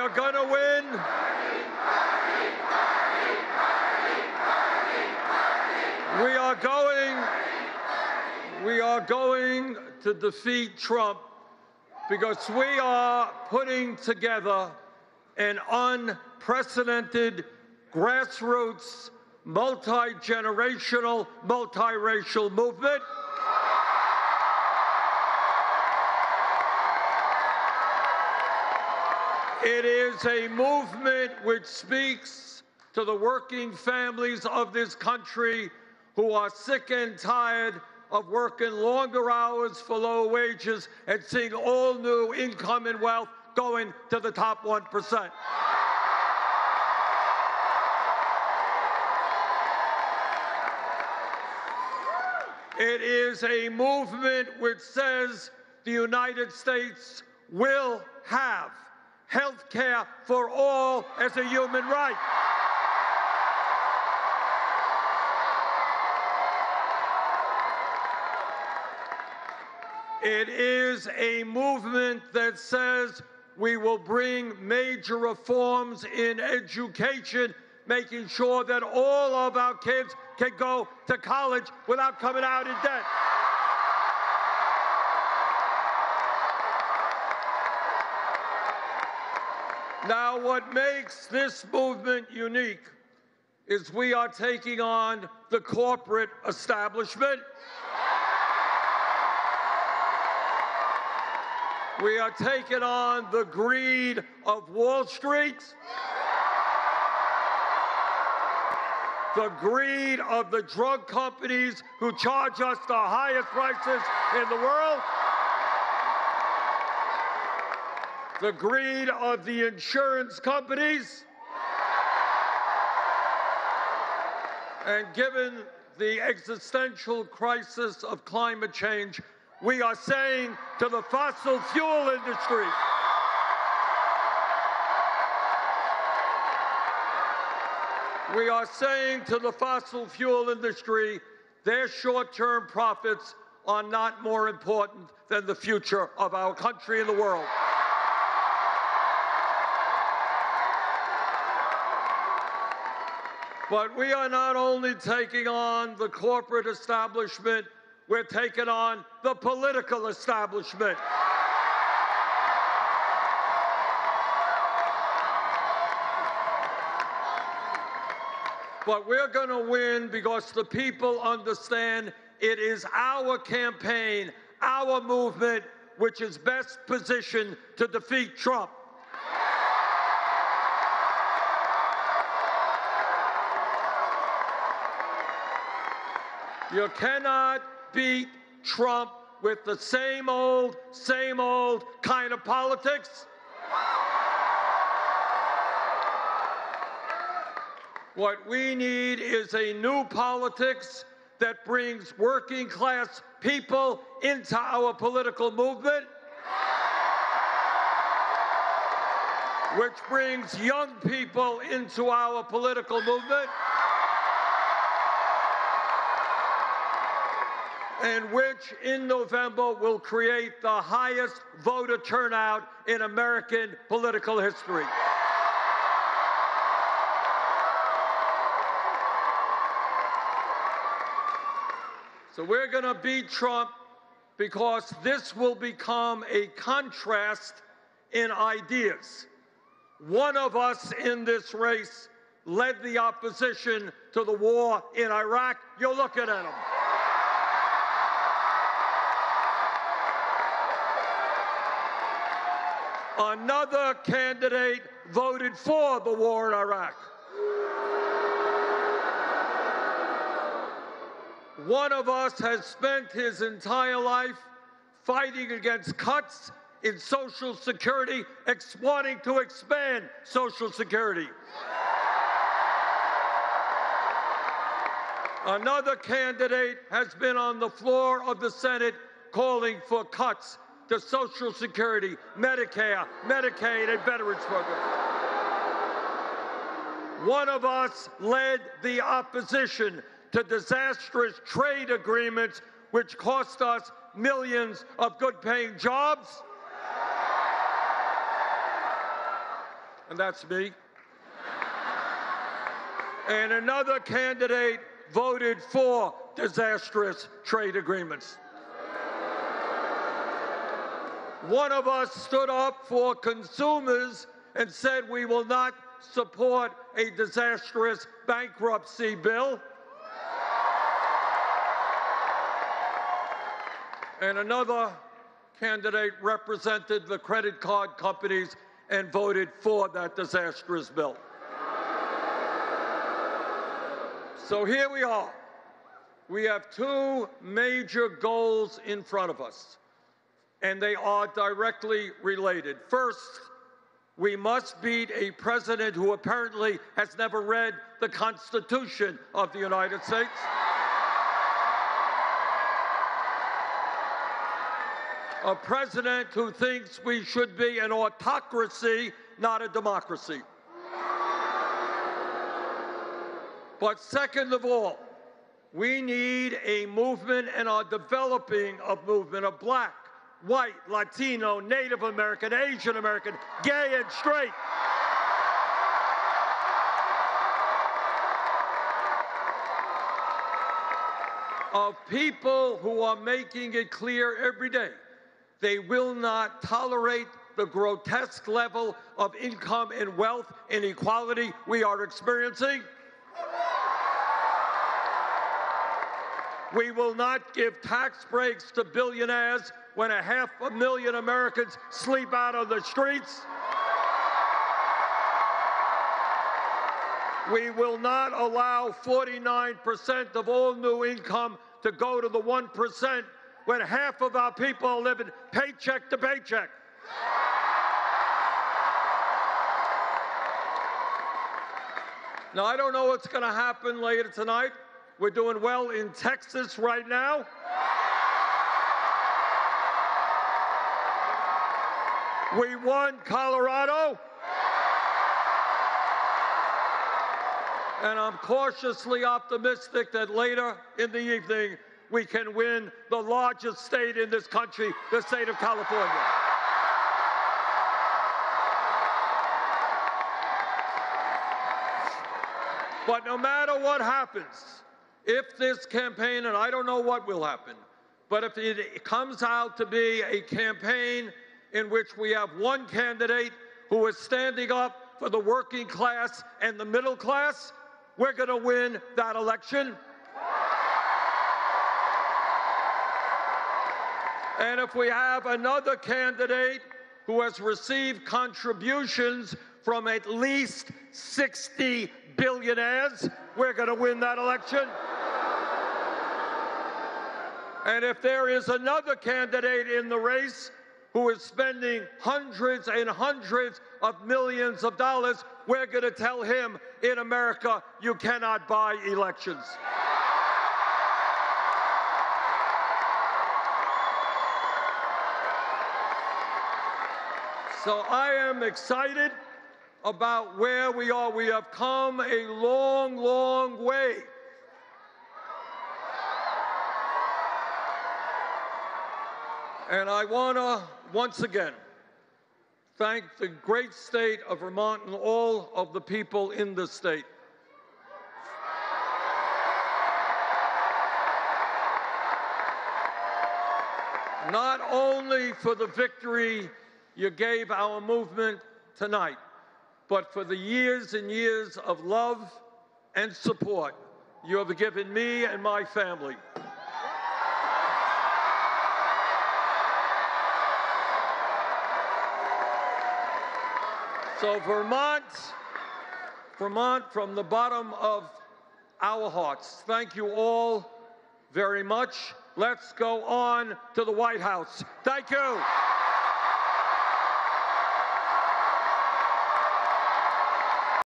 are going to win. We are going to defeat Trump because we are putting together an unprecedented grassroots, multi-generational, multiracial movement. It is a movement which speaks to the working families of this country who are sick and tired of working longer hours for low wages and seeing all new income and wealth going to the top 1%. It is a movement which says the United States will have health care for all as a human right. It is a movement that says we will bring major reforms in education, making sure that all of our kids can go to college without coming out in debt. Now, what makes this movement unique is we are taking on the corporate establishment. We are taking on the greed of Wall Street, the greed of the drug companies who charge us the highest prices in the world, the greed of the insurance companies, and given the existential crisis of climate change, we are saying to the fossil fuel industry, their short-term profits are not more important than the future of our country and the world. But we are not only taking on the corporate establishment, we're taking on the political establishment. But we're going to win because the people understand it is our campaign, our movement, which is best positioned to defeat Trump. You cannot beat Trump with the same old kind of politics. What we need is a new politics that brings working class people into our political movement, which brings young people into our political movement, and which in November will create the highest voter turnout in American political history. So we're going to beat Trump because this will become a contrast in ideas. One of us in this race led the opposition to the war in Iraq. You're looking at him. Another candidate voted for the war in Iraq. One of us has spent his entire life fighting against cuts in Social Security, wanting to expand Social Security. Another candidate has been on the floor of the Senate calling for cuts to Social Security, Medicare, Medicaid, and Veterans programs. One of us led the opposition to disastrous trade agreements which cost us millions of good-paying jobs. and that's me. And another candidate voted for disastrous trade agreements. One of us stood up for consumers and said we will not support a disastrous bankruptcy bill. And another candidate represented the credit card companies and voted for that disastrous bill. So here we are. We have two major goals in front of us, and they are directly related. First, we must beat a president who apparently has never read the Constitution of the United States. A president who thinks we should be an autocracy, not a democracy. But second of all, we need a movement and are developing a movement of black, white, Latino, Native American, Asian American, gay and straight. Of people who are making it clear every day they will not tolerate the grotesque level of income and wealth inequality we are experiencing. We will not give tax breaks to billionaires when 500,000 Americans sleep out on the streets. We will not allow 49% of all new income to go to the 1% when half of our people are living paycheck to paycheck. Now, I don't know what's going to happen later tonight. We're doing well in Texas right now. We won Colorado. And I'm cautiously optimistic that later in the evening, we can win the largest state in this country, the state of California. But no matter what happens, if this campaign, and I don't know what will happen, but if it comes out to be a campaign in which we have one candidate who is standing up for the working class and the middle class, we're going to win that election. And if we have another candidate who has received contributions from at least 60 billionaires, we're going to win that election. And if there is another candidate in the race who is spending hundreds and hundreds of millions of dollars, we're going to tell him, in America, you cannot buy elections. So I am excited about where we are. We have come a long, long way. And I want to, once again, thank the great state of Vermont and all of the people in the state. Not only for the victory you gave our movement tonight, but for the years and years of love and support you have given me and my family. So Vermont, from the bottom of our hearts, thank you all very much. Let's go on to the White House. Thank you.